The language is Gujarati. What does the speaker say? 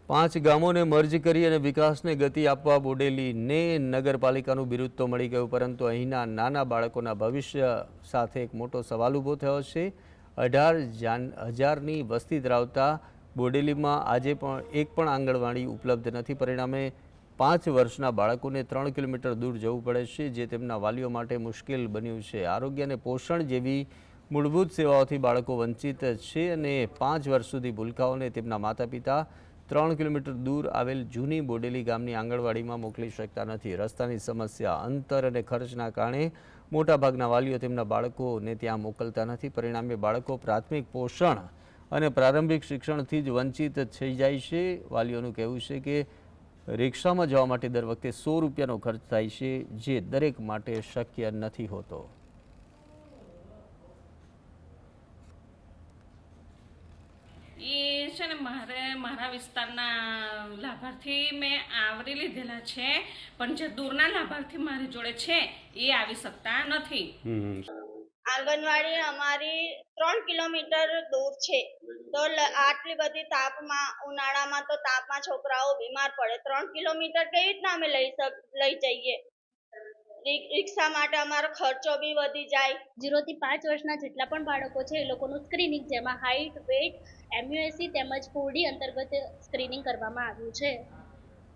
5 ગામોને મર્જ કરી અને વિકાસને ગતિ આપવા બોડેલીને નગરપાલિકાનું બિરુદ તો મળી ગયું, પરંતુ અહીંના નાના બાળકોના ભવિષ્ય સાથે એક મોટો સવાલ ઊભો થયો છે। 18,000ની વસ્તી ધરાવતા બોડેલીમાં આજે પણ એક પણ આંગણવાડી ઉપલબ્ધ નથી। પરિણામે 5 વર્ષના બાળકોને 3 કિલોમીટર દૂર જવું પડે છે, જે તેમના વાલીઓ માટે મુશ્કેલ બન્યું છે। આરોગ્ય અને પોષણ જેવી મૂળભૂત સેવાઓથી બાળકો વંચિત છે અને 5 વર્ષ સુધી ભૂલકાઓને તેમના માતા પિતા 3 કિલોમીટર દૂર આવેલ જૂની બોડેલી ગામની આંગણવાડીમાં મોકલી શકતા નથી। રસ્તાની સમસ્યા, અંતર અને ખર્ચના કારણે મોટાભાગના વાલીઓ તેમના બાળકોને ત્યાં મોકલતા નથી। પરિણામે બાળકો પ્રાથમિક પોષણ અને પ્રારંભિક શિક્ષણથી જ વંચિત થઈ જાય છે। વાલીઓનું કહેવું છે કે રિક્ષામાં જવા માટે દર વખતે 100 રૂપિયાનો ખર્ચ થાય છે, જે દરેક માટે શક્ય નથી હોતો। એ છે ને મારા વિસ્તારના લાભાર્થી મેં આવરી લીધેલા છે, પણ જે દૂરના લાભાર્થી મારી જોડે છે એ આવી શકતા નથી। આંગણવાડી અમારી 3 કિલોમીટર દૂર છે, તો આટલી બધી તાપમાં, ઉનાળામાં તો તાપમાં છોકરાઓ બીમાર પડે। 3 કિલોમીટર કેવી રીતના અમે લઈ જઈએ? રિક્ષા માટે અમારો ખર્ચો બી વધી જાય। 0 થી 5 વર્ષના જેટલા પણ બાળકો છે એ લોકોનું સ્ક્રીનિંગ, જેમાં હાઇટ, વેઇટ, MUSC તેમજ 4D અંતર્ગત સ્ક્રીનિંગ કરવામાં આવ્યું છે।